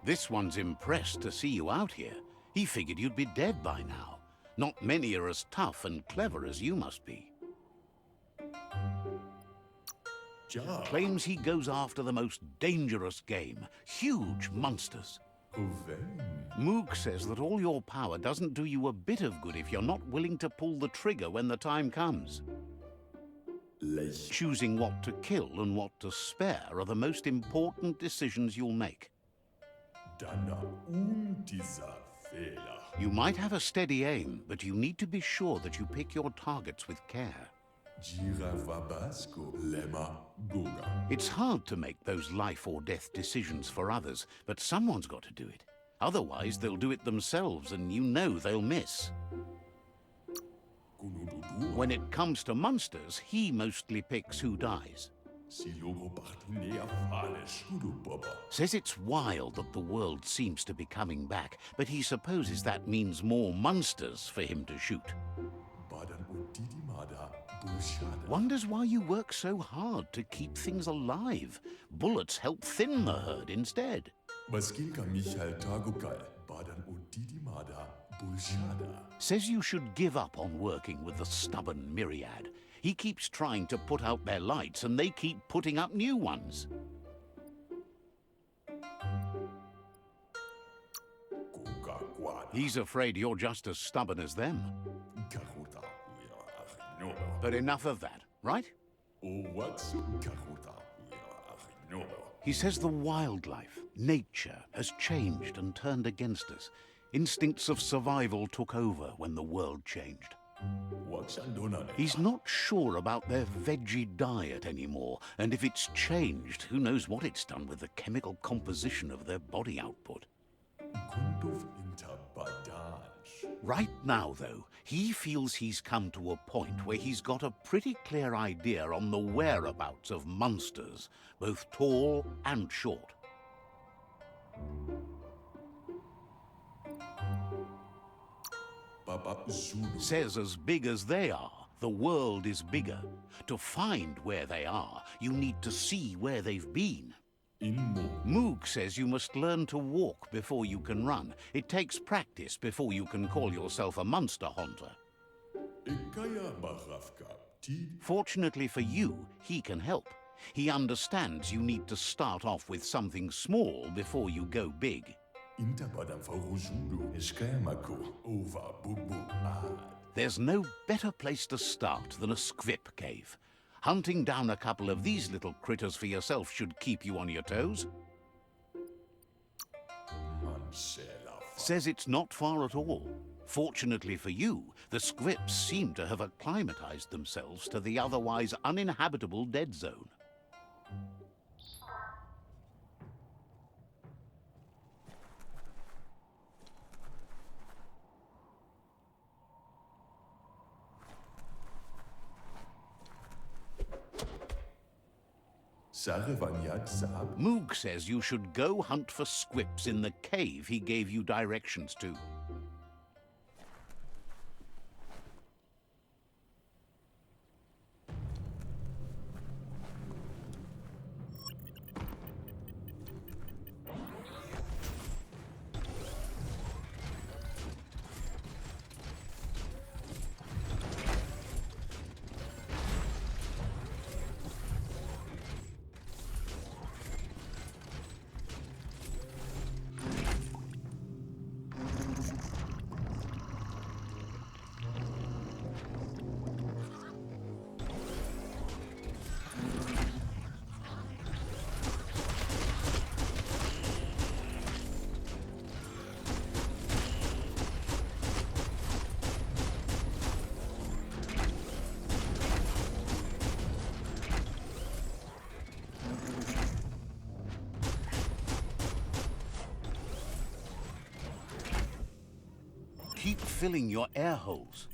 This one's impressed to see you out here. He figured you'd be dead by now. Not many are as tough and clever as you must be. Claims he goes after the most dangerous game, huge monsters. Moog says that all your power doesn't do you a bit of good if you're not willing to pull the trigger when the time comes. Choosing what to kill and what to spare are the most important decisions you'll make. You might have a steady aim, but you need to be sure that you pick your targets with care. It's hard to make those life or death decisions for others, but someone's got to do it. Otherwise, they'll do it themselves, and you know they'll miss. When it comes to monsters, he mostly picks who dies. Says it's wild that the world seems to be coming back, but he supposes that means more monsters for him to shoot. Wonders why you work so hard to keep things alive. Bullets help thin the herd instead. Says you should give up on working with the stubborn myriad. He keeps trying to put out their lights and they keep putting up new ones. He's afraid you're just as stubborn as them. But enough of that, right? He says the wildlife, nature, has changed and turned against us. Instincts of survival took over when the world changed. He's not sure about their veggie diet anymore, and if it's changed, who knows what it's done with the chemical composition of their body output. Right now, though, he feels he's come to a point where he's got a pretty clear idea on the whereabouts of monsters, both tall and short. Says as big as they are, the world is bigger. To find where they are, you need to see where they've been. Moog says you must learn to walk before you can run. It takes practice before you can call yourself a monster hunter. Fortunately for you, he can help. He understands you need to start off with something small before you go big. There's no better place to start than a squip cave. Hunting down a couple of these little critters for yourself should keep you on your toes. Says it's not far at all. Fortunately for you, the squips seem to have acclimatized themselves to the otherwise uninhabitable dead zone. Moog says you should go hunt for squips in the cave he gave you directions to. Keep filling your air holes.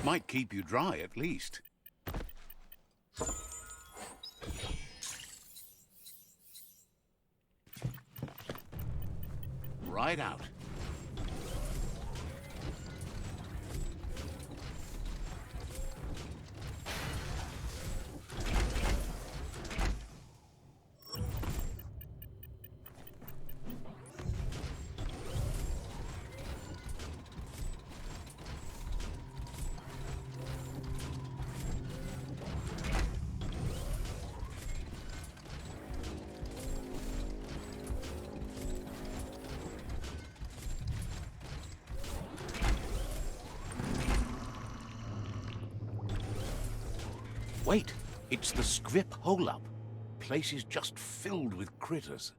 Might keep you dry at least. right out. Wait, it's the Scrip hole-up. Place is just filled with critters.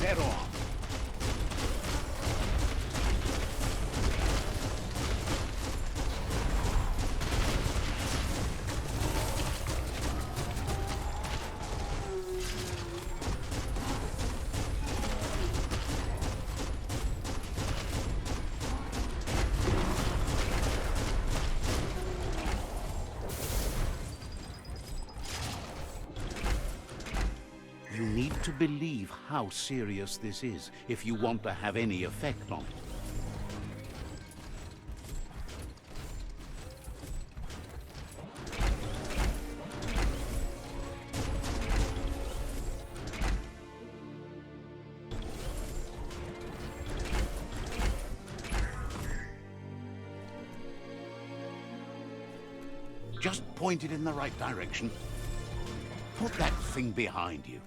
Dead on. You need to believe how serious this is if you want to have any effect on it. Just point it in the right direction. Put that thing behind you.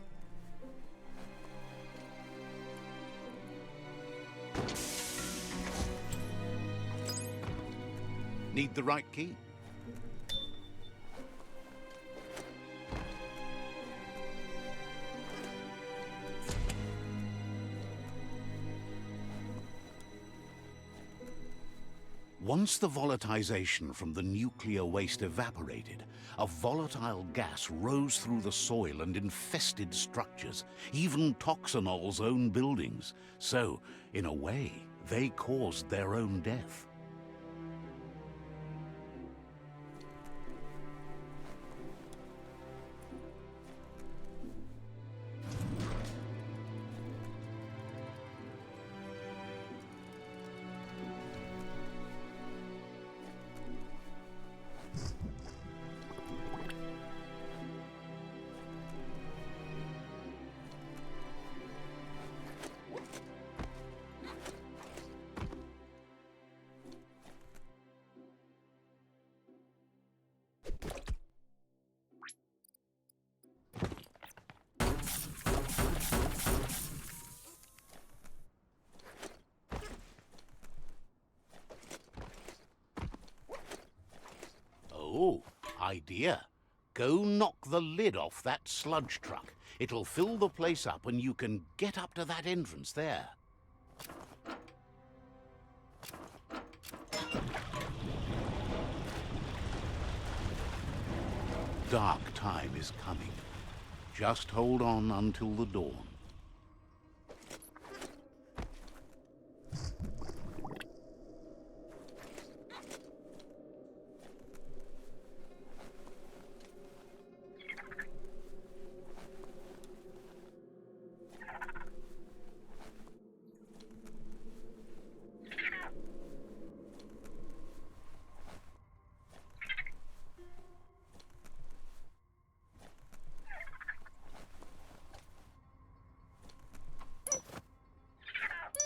Need the right key? Once the volatilization from the nuclear waste evaporated, a volatile gas rose through the soil and infested structures, even Toxanol's own buildings. So, in a way, they caused their own death. Oh, idea. Go knock the lid off that sludge truck. It'll fill the place up and you can get up to that entrance there. Dark time is coming. Just hold on until the dawn.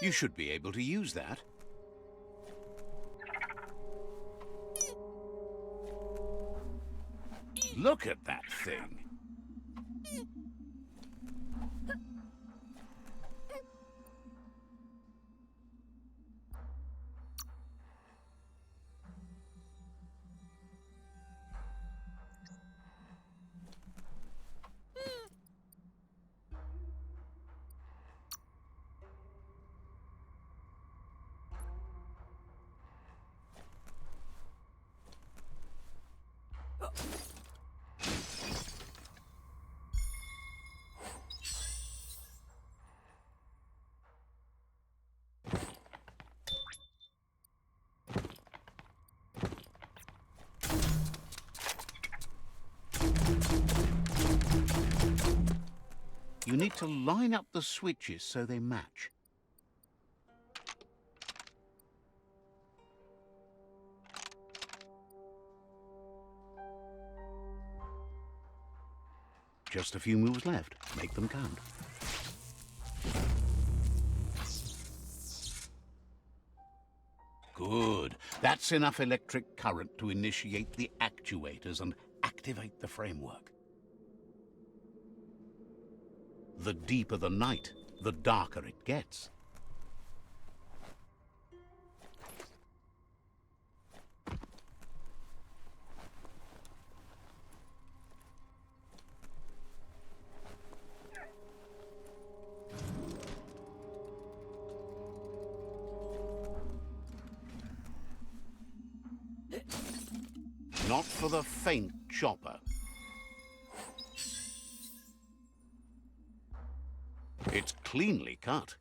You should be able to use that. Look at that thing. You need to line up the switches so they match. Just a few moves left. Make them count. Good. That's enough electric current to initiate the actuators and activate the framework. The deeper the night, the darker it gets. Not for the faint, Chopper. It's cleanly cut.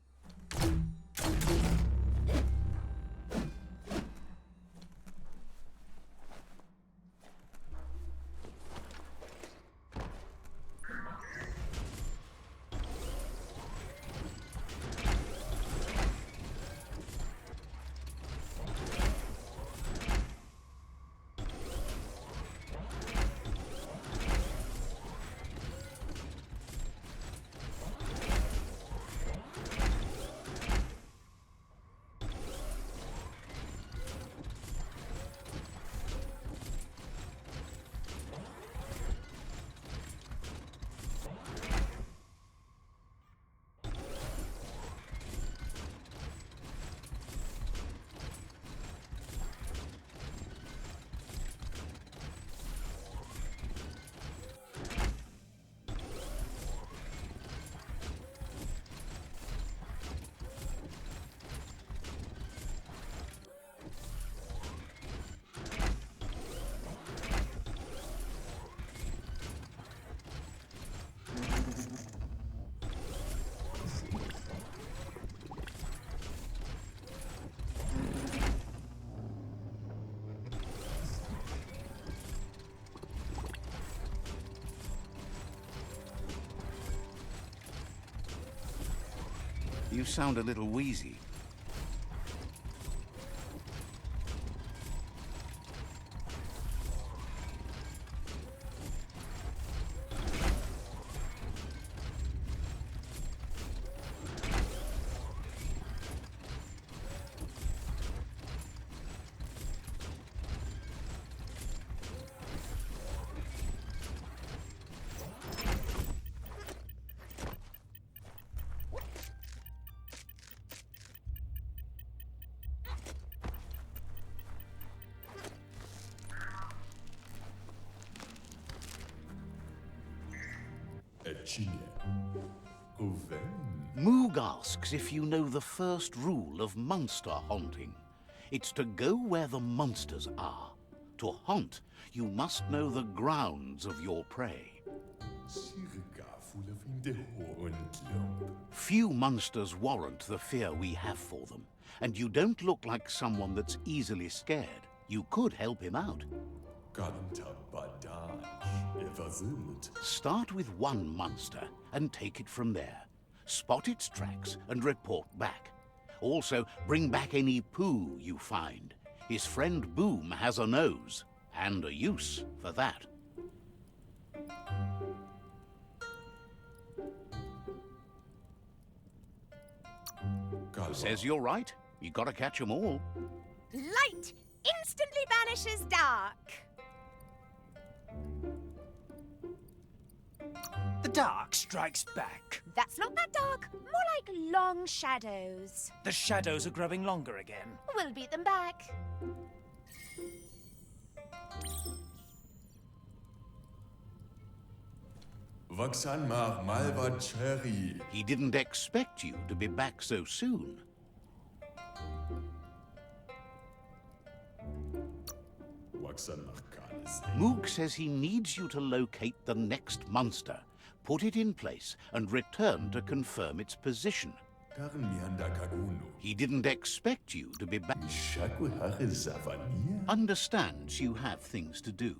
You sound a little wheezy. Moog asks if you know the first rule of monster hunting. It's to go where the monsters are. To hunt, you must know the grounds of your prey. Few monsters warrant the fear we have for them, and you don't look like someone that's easily scared. You could help him out. Start with one monster and take it from there. Spot its tracks and report back. Also, bring back any poo you find. His friend Boom has a nose, and a use for that. Says you're right. You gotta catch 'em all. Light instantly banishes dark. The dark strikes back. That's not that dark. More like long shadows. The shadows are growing longer again. We'll beat them back. He didn't expect you to be back so soon. Moog says he needs you to locate the next monster, put it in place, and return to confirm its position. He didn't expect you to be back. Understands you have things to do.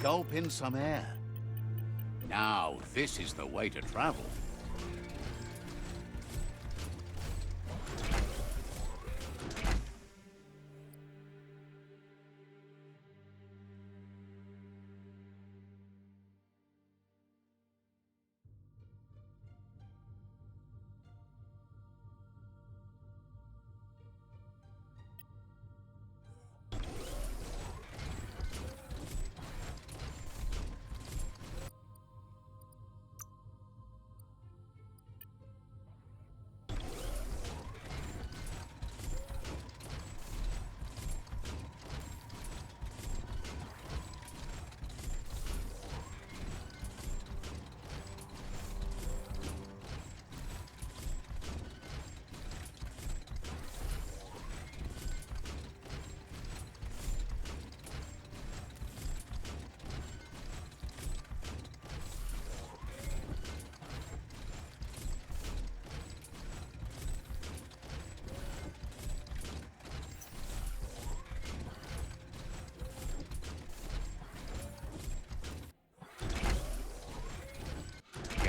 gulp in some air. Now, this is the way to travel.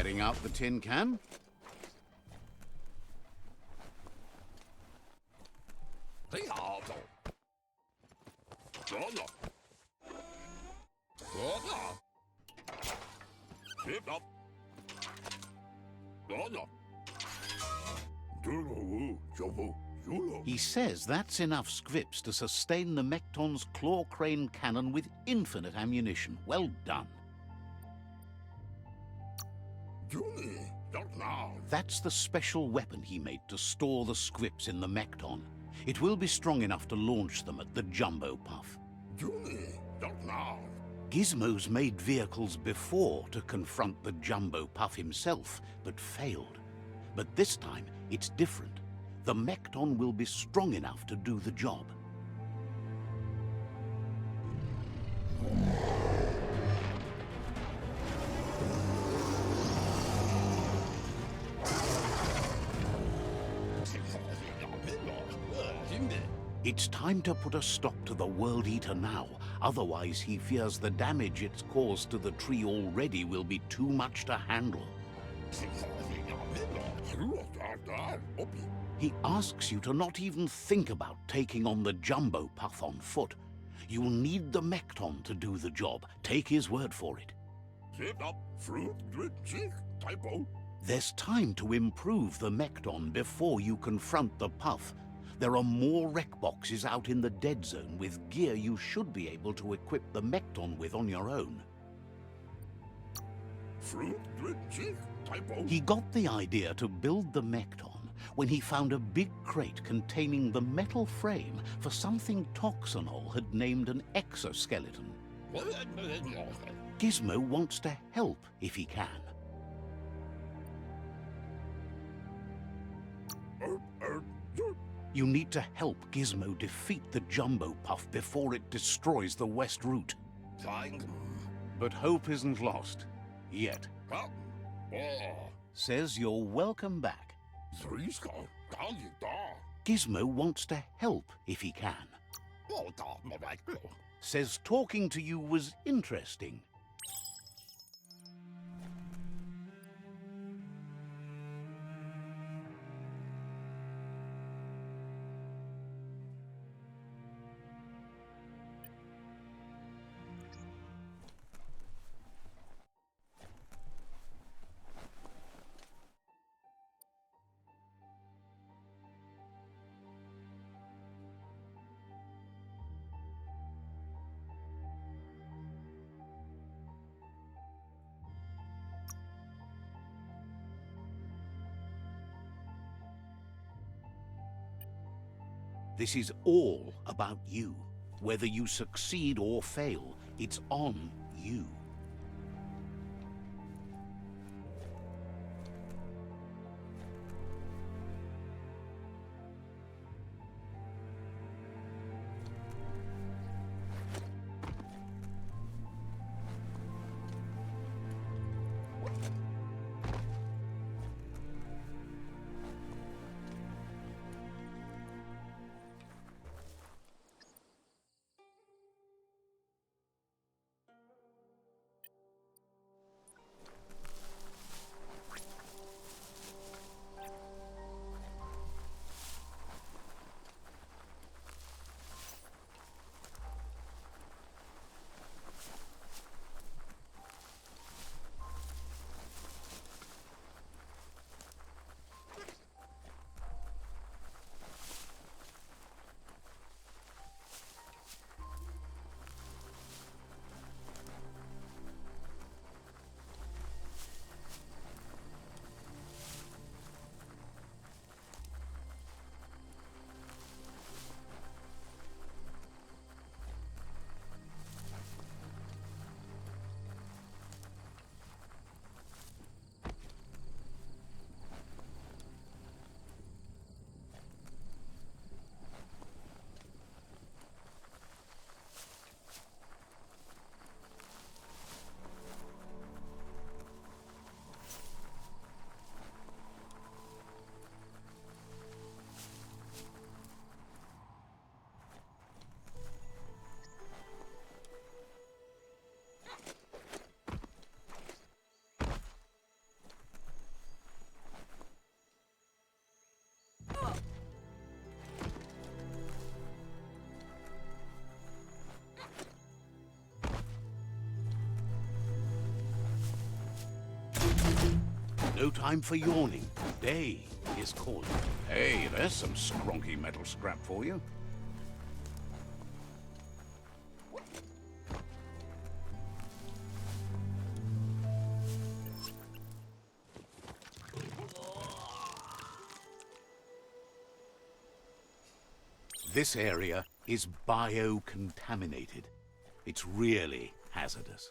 Getting out the tin can. He says that's enough scripts to sustain the Mekton's claw crane cannon with infinite ammunition. Well done. That's the special weapon he made to store the scripts in the Mekton. It will be strong enough to launch them at the Jumbo Puff. Gizmo's made vehicles before to confront the Jumbo Puff himself, but failed. But this time, it's different. The Mekton will be strong enough to do the job. It's time to put a stop to the World Eater now. Otherwise, he fears the damage it's caused to the tree already will be too much to handle. He asks you to not even think about taking on the Jumbo Puff on foot. You'll need the Mekton to do the job. Take his word for it. There's time to improve the Mekton before you confront the Puff. There are more wreck boxes out in the dead zone with gear you should be able to equip the Mekton with on your own. He got the idea to build the Mekton when he found a big crate containing the metal frame for something Toxanol had named an exoskeleton. Gizmo wants to help if he can. You need to help Gizmo defeat the Jumbo Puff before it destroys the West Route. But hope isn't lost. Yet. Says you're welcome back. Gizmo wants to help if he can. Says talking to you was interesting. This is all about you. Whether you succeed or fail, it's on you. No time for yawning. Day is calling. Hey, there's some skronky metal scrap for you. This area is biocontaminated. It's really hazardous.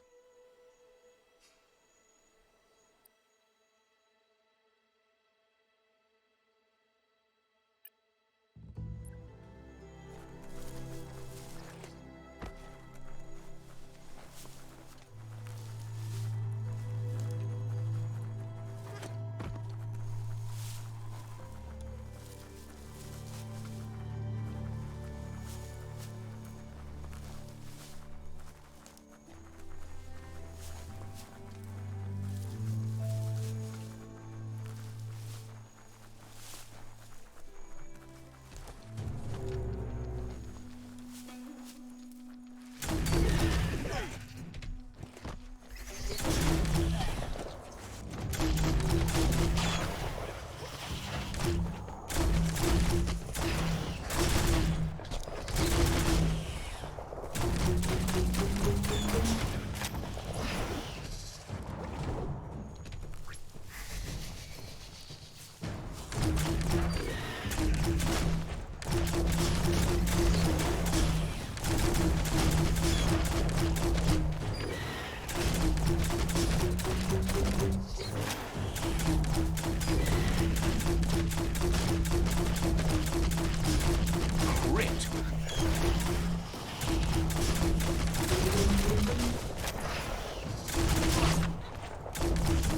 Grit.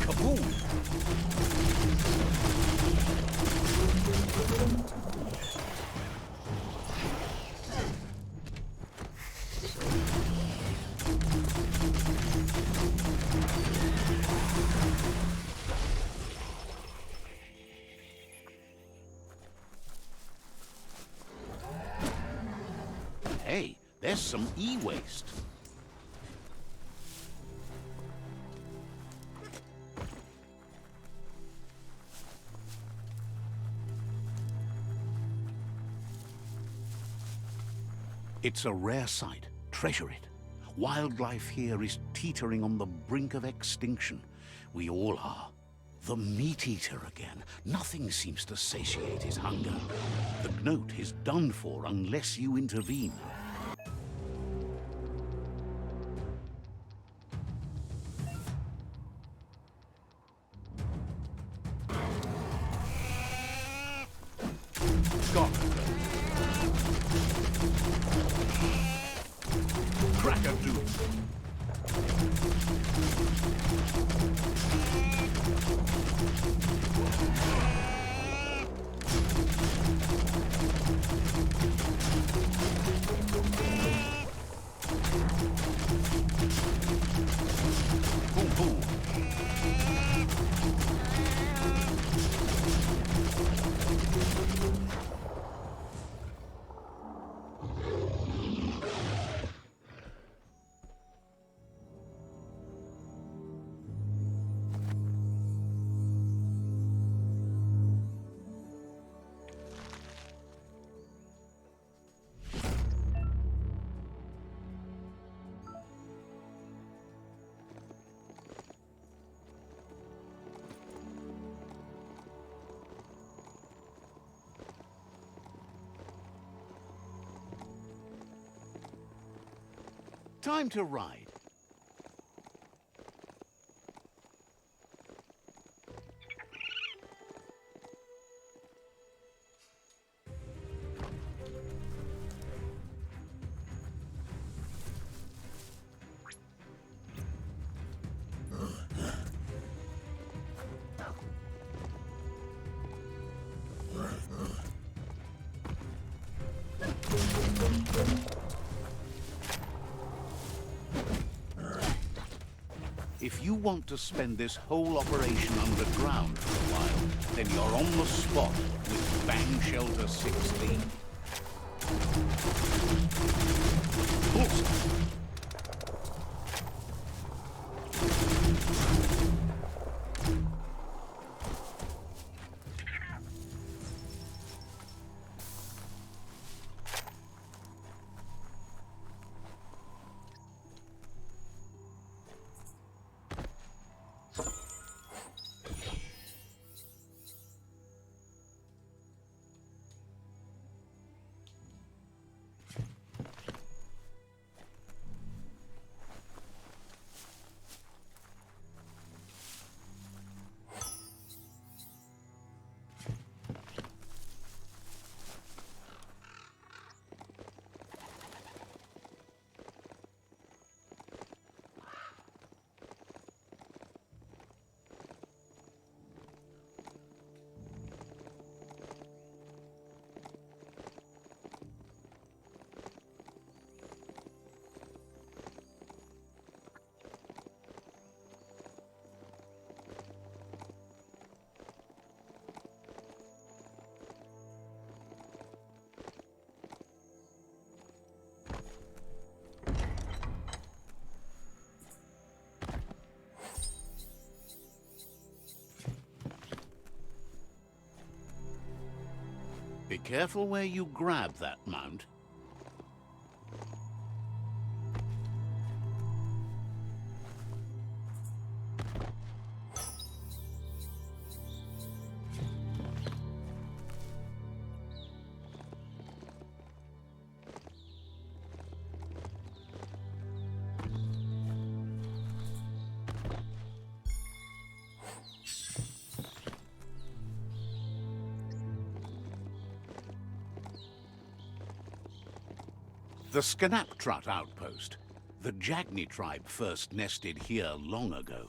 Kaboom! Hey, there's some e-waste. It's a rare sight. Treasure it. Wildlife here is teetering on the brink of extinction. We all are. The meat-eater again. Nothing seems to satiate his hunger. The gnat is done for unless you intervene. Got it. Crack-a-doodle. Boom, boom. Time to ride. If you want to spend this whole operation underground for a while, then you're on the spot with BANGSHELTER 16. Awesome. Be careful where you grab that mount. The SHARPTAUTT outpost. The Jagni tribe first nested here long ago.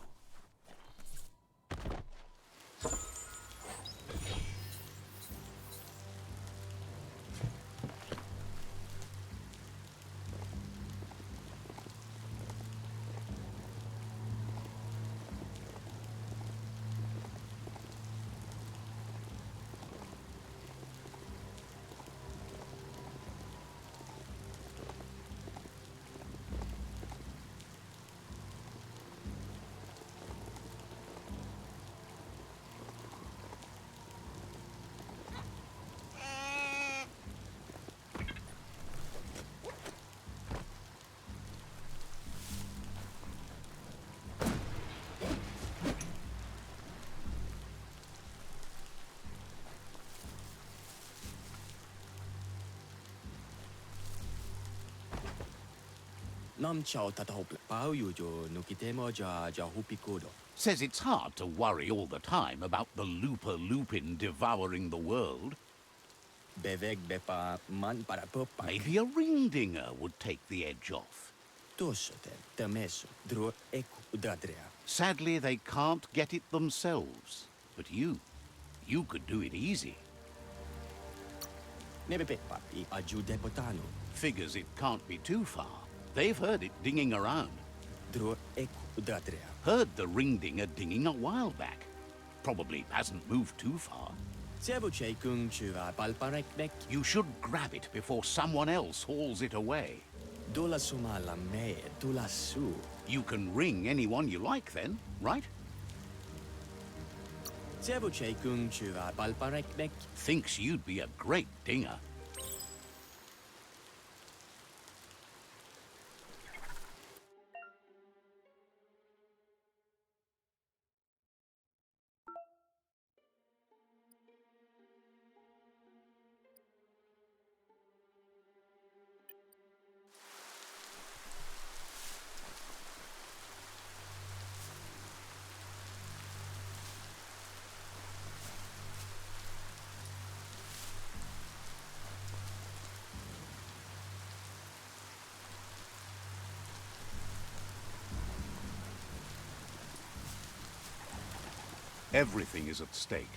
Says it's hard to worry all the time about the Looper Lupin devouring the world. Maybe a ringdinger would take the edge off. Sadly, they can't get it themselves. But you could do it easy. Figures it can't be too far. They've heard it dinging around. Heard the ringdinger dinging a while back. Probably hasn't moved too far. You should grab it before someone else hauls it away. You can ring anyone you like then, right? Thinks you'd be a great dinger. Everything is at stake.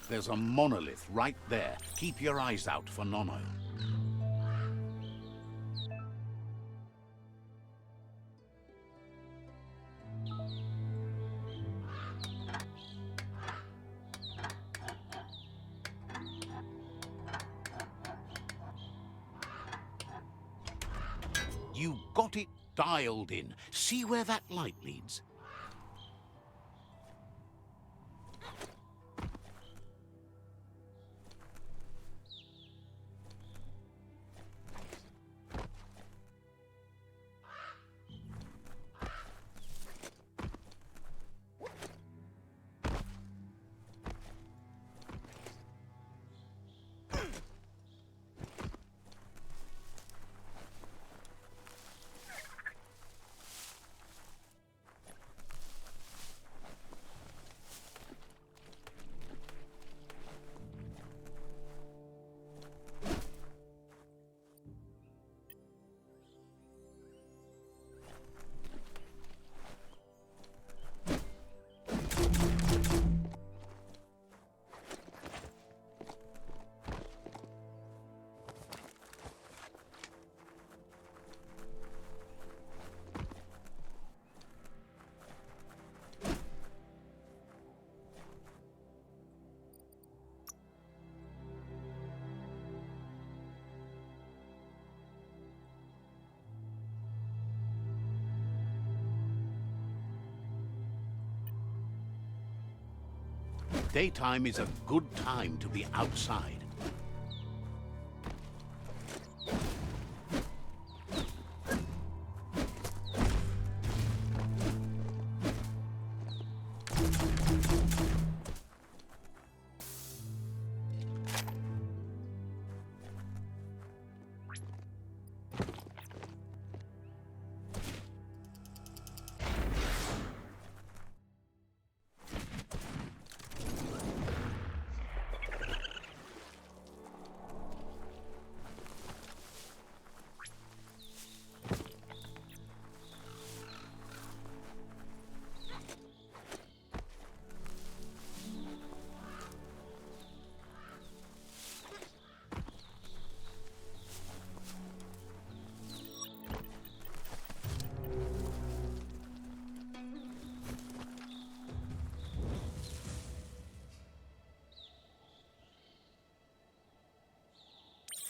There's a monolith right there. Keep your eyes out for Nono. You got it dialed in. See where that light leads? Daytime is a good time to be outside.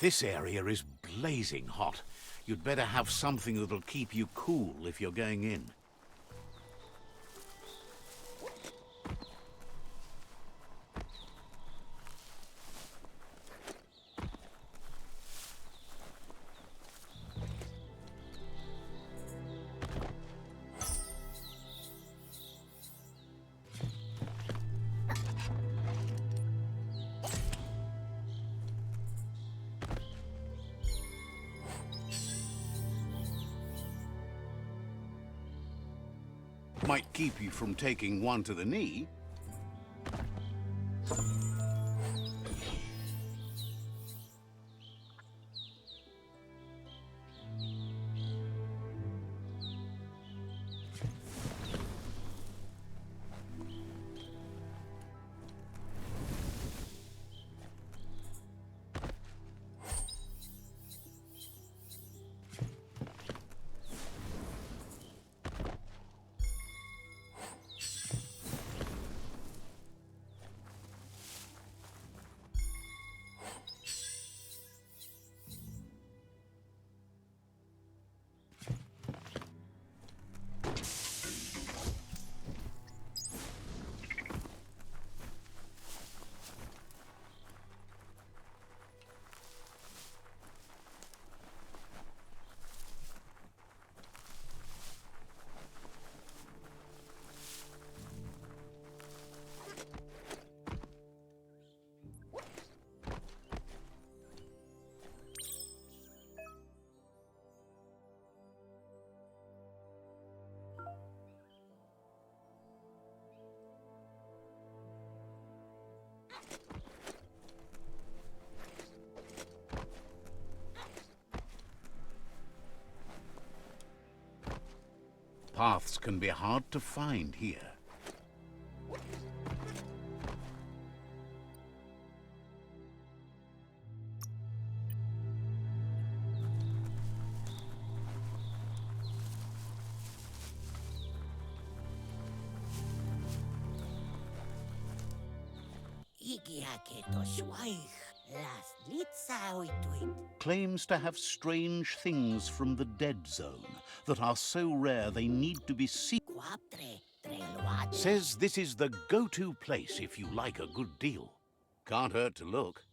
This area is blazing hot. You'd better have something that'll keep you cool if you're going in. Might keep you from taking one to the knee. Paths can be hard to find here. Claims to have strange things from the dead zone that are so rare they need to be seen. Says this is the go-to place if you like a good deal. Can't hurt to look.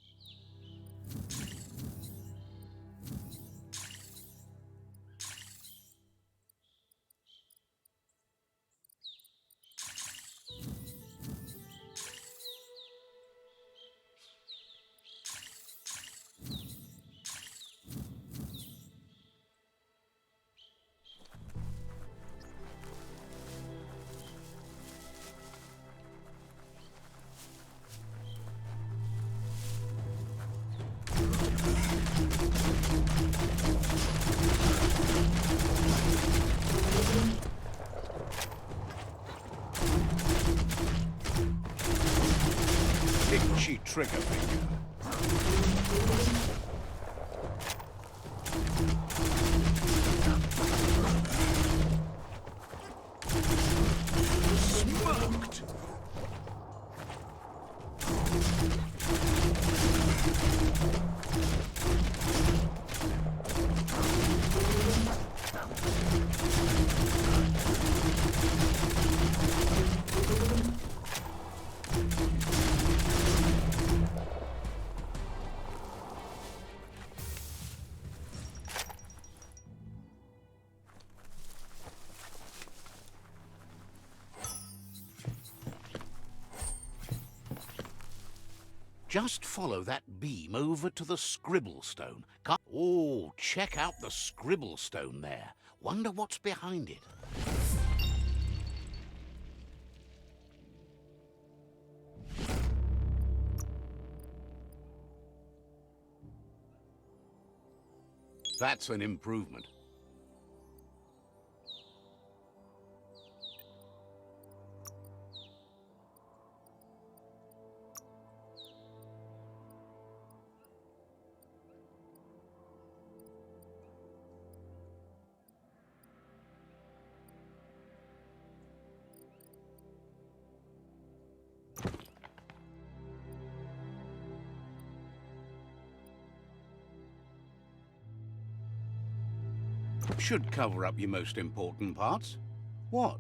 Itchy trigger finger. Smoked! Just follow that beam over to the scribble stone. Oh, check out the scribble stone there. Wonder what's behind it. That's an improvement. Should cover up your most important parts. What?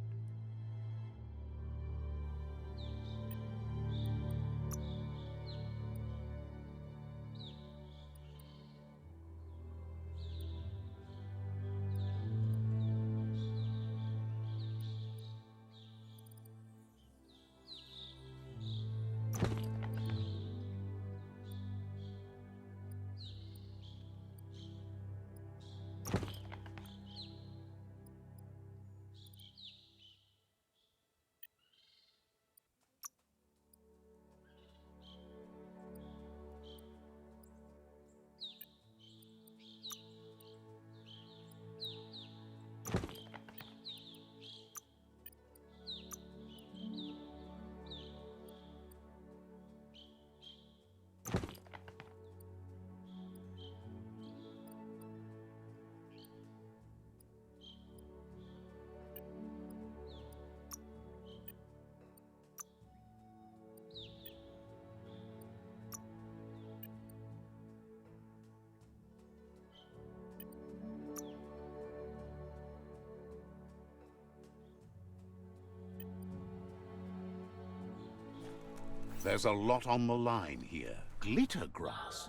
There's a lot on the line here. Glitter grass.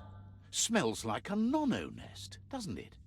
Smells like a nonno nest, doesn't it?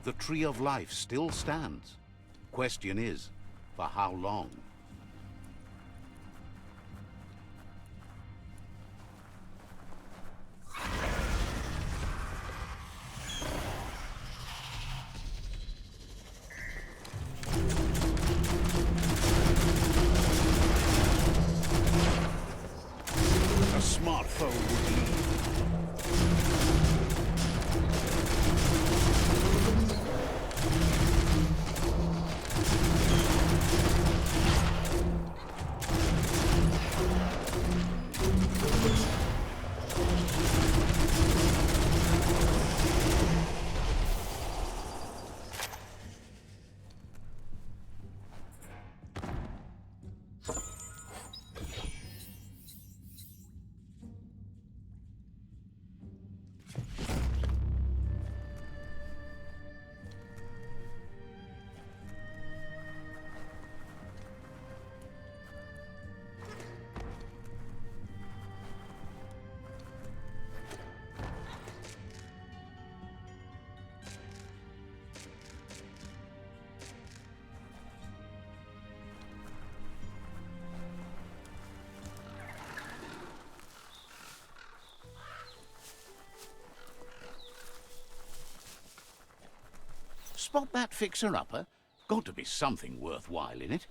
The Tree of Life still stands. Question is, for how long? A smart foe would lead. Spot that fixer-upper? Got to be something worthwhile in it.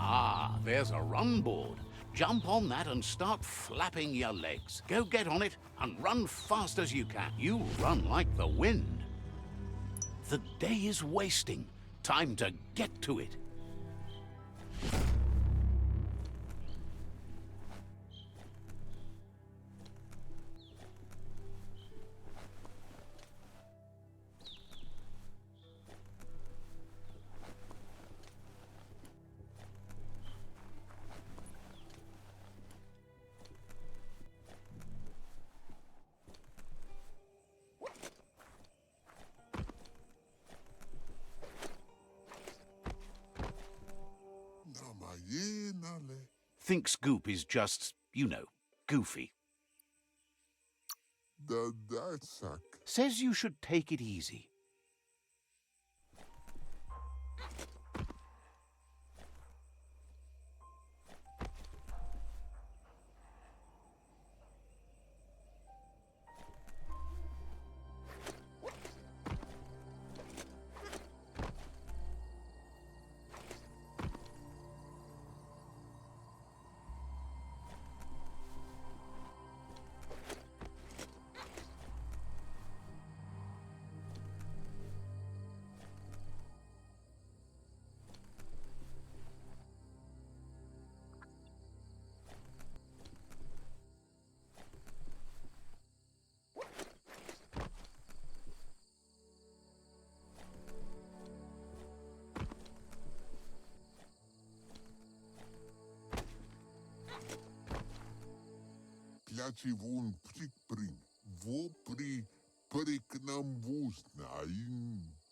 Ah, there's a run board. Jump on that and start flapping your legs. Go get on it and run fast as you can. You run like the wind. The day is wasting. Time to get to it. Thinks Goop is just, you know, goofy. Says you should take it easy.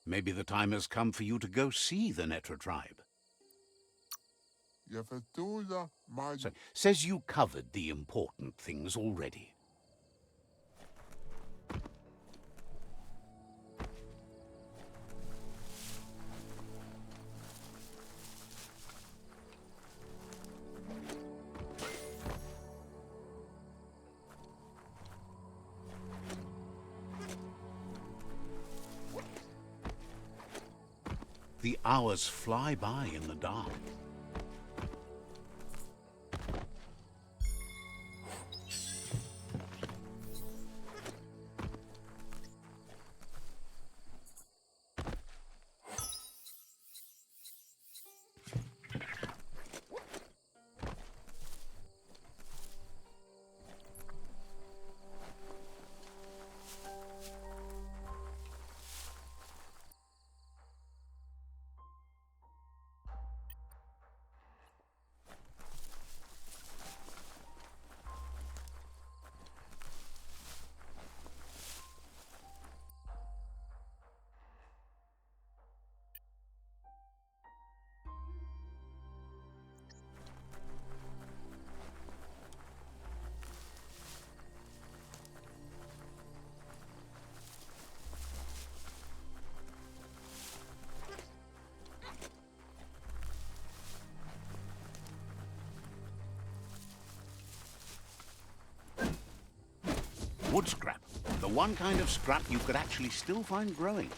Maybe the time has come for you to go see the Netra tribe. Says you covered the important things already. The hours fly by in the dark. Wood scrap. The one kind of scrap you could actually still find growing.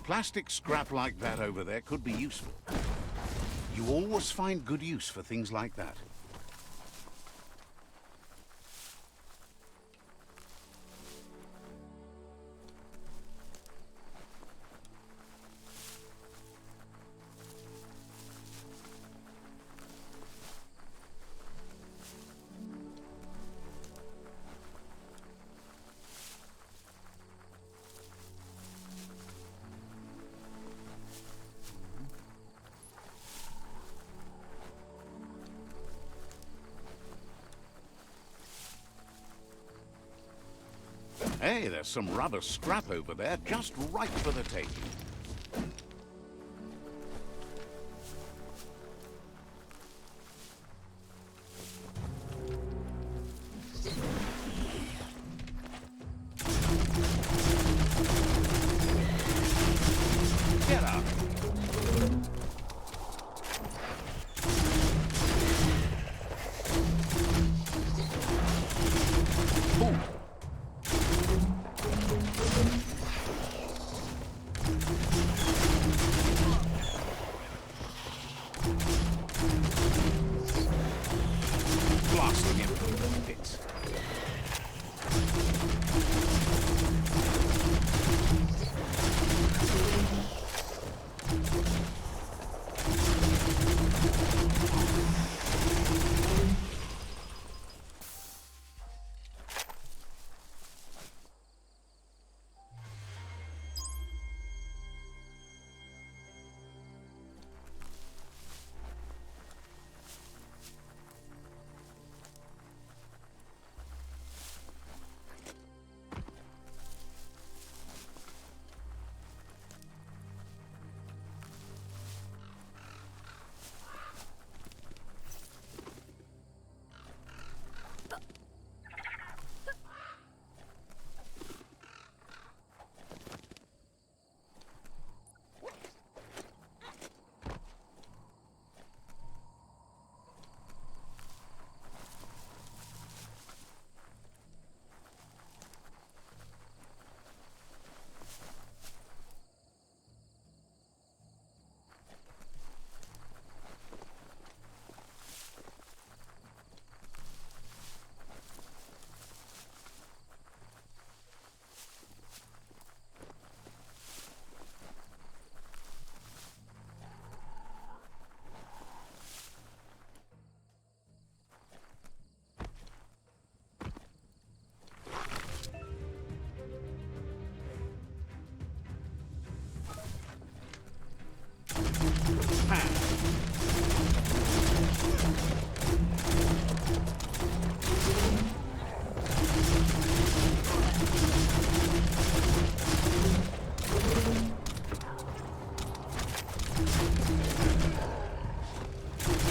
Plastic scrap like that over there could be useful. You always find good use for things like that. Hey, there's some rubber scrap over there, just right for the taking. Get up. Ooh. Blasting him through the pits.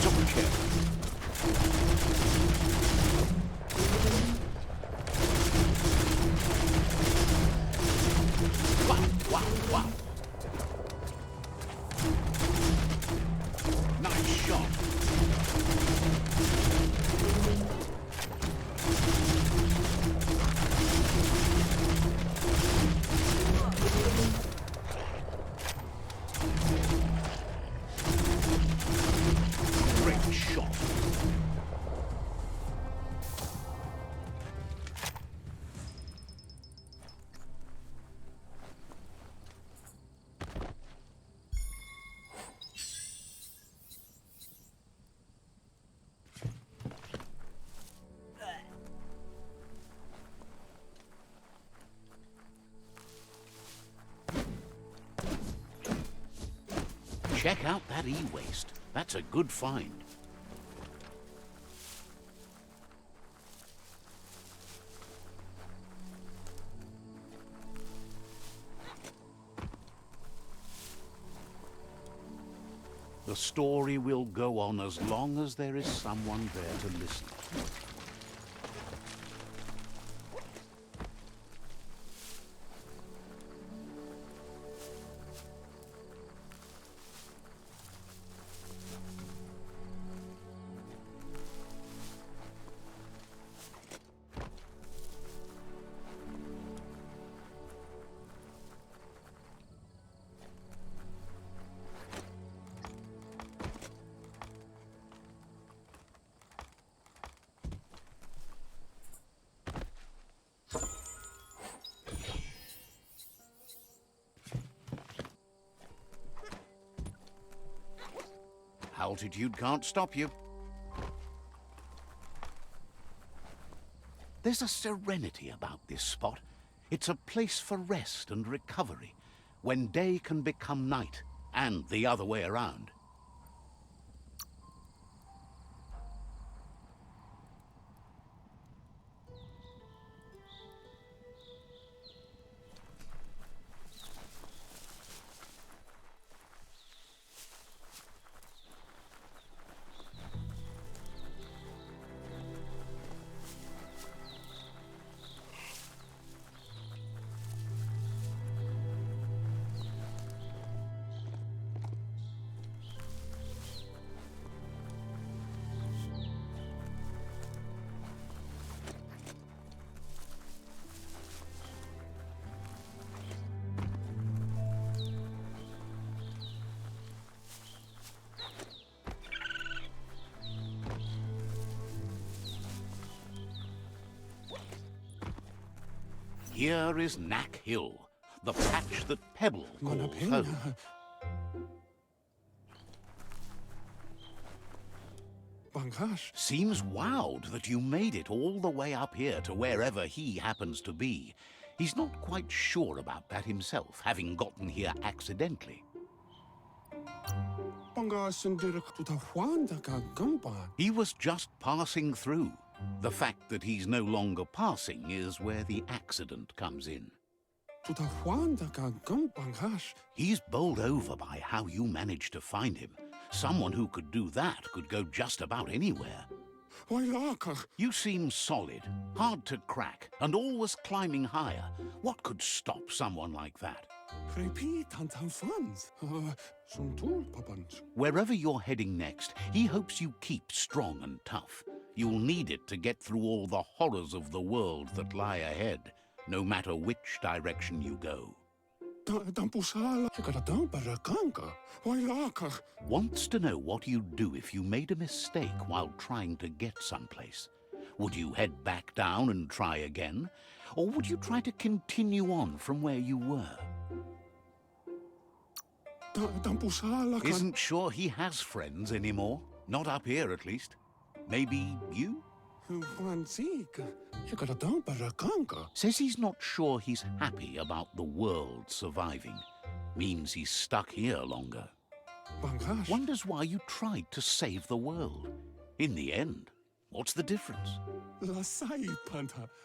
Double kill. Wow, wow, wow. Nice shot. Great shot. Check out that e-waste. That's a good find. The story will go on as long as there is someone there to listen. Altitude can't stop you. There's a serenity about this spot. It's a place for rest and recovery, when day can become night, and the other way around. Here is Knack Hill, the patch that Pebble calls home. Seems wowed that you made it all the way up here to wherever he happens to be. He's not quite sure about that himself, having gotten here accidentally. He was just passing through. The fact that he's no longer passing is where the accident comes in. He's bowled over by how you managed to find him. Someone who could do that could go just about anywhere. You seem solid, hard to crack, and always climbing higher. What could stop someone like that? Wherever you're heading next, he hopes you keep strong and tough. You'll need it to get through all the horrors of the world that lie ahead, no matter which direction you go. Wants to know what you'd do if you made a mistake while trying to get someplace. Would you head back down and try again? Or would you try to continue on from where you were? Isn't sure he has friends anymore. Not up here, at least. Maybe you? Says he's not sure he's happy about the world surviving. Means he's stuck here longer. Wonders why you tried to save the world. In the end, what's the difference?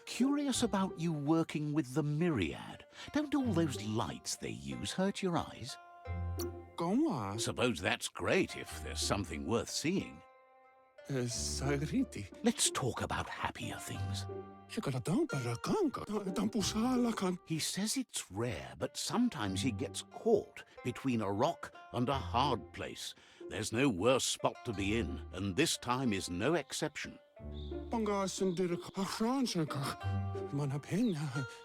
Curious about you working with the Myriad. Don't all those lights they use hurt your eyes? Suppose that's great if there's something worth seeing. Let's talk about happier things. He says it's rare, but sometimes he gets caught between a rock and a hard place. There's no worse spot to be in, and this time is no exception.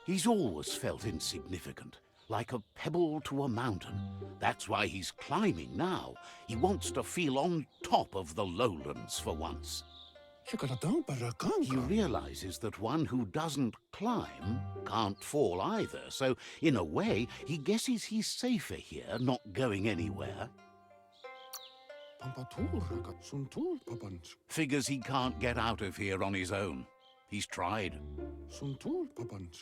He's always felt insignificant, like a pebble to a mountain. That's why he's climbing now. He wants to feel on top of the lowlands for once. He realizes that one who doesn't climb can't fall either, so in a way, he guesses he's safer here, not going anywhere. Figures he can't get out of here on his own. He's tried.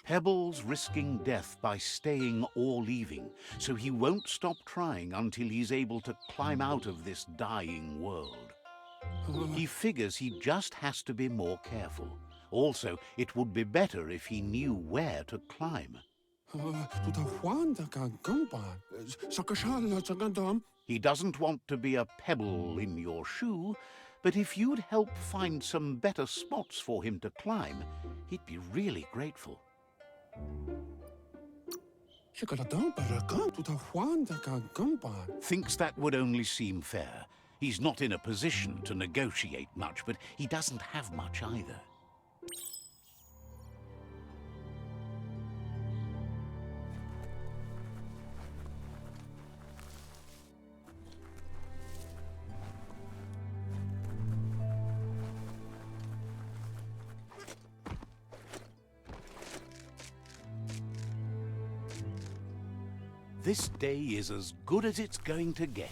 Pebble's risking death by staying or leaving, so he won't stop trying until he's able to climb out of this dying world. He figures he just has to be more careful. Also, it would be better if he knew where to climb. He doesn't want to be a pebble in your shoe, but if you'd help find some better spots for him to climb, he'd be really grateful. Thinks that would only seem fair. He's not in a position to negotiate much, but he doesn't have much either. This day is as good as it's going to get.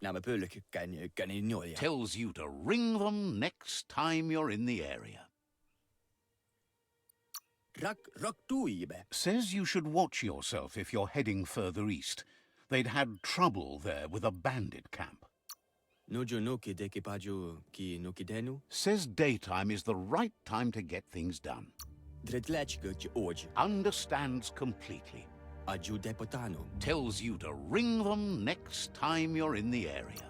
Nämä pölkykkäin ykkäni noja. Tells you to ring them next time you're in the area. Rak tuibe. Says you should watch yourself if you're heading further east. They'd had trouble there with a bandit camp. Nojo noki dekipaju ki noki denu. Says daytime is the right time to get things done. Dredlechgutje oj. Understands completely. Aju depotano. Tells you to ring them next time you're in the area.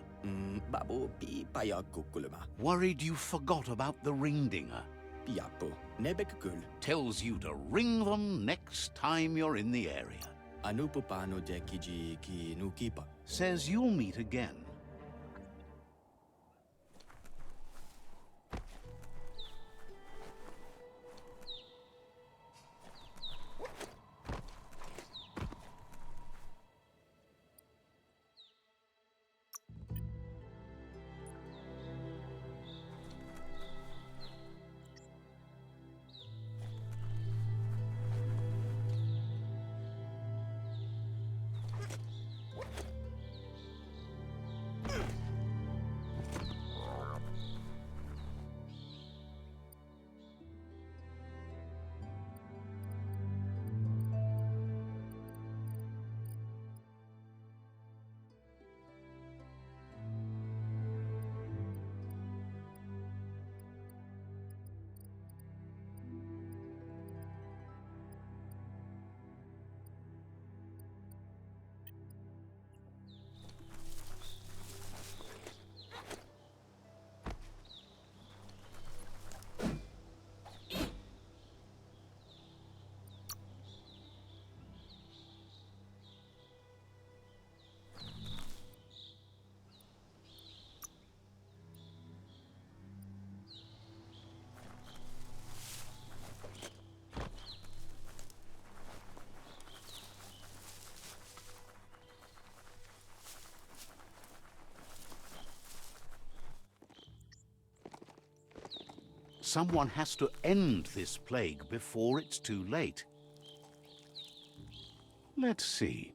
Babu pi pajakukkulema. Worried you forgot about the ring-dinger. Piappo. Nebekkyl. Tells you to ring them next time you're in the area. Anupupano dekiji ki nukipa. Says you'll meet again. Someone has to end this plague before it's too late. Let's see.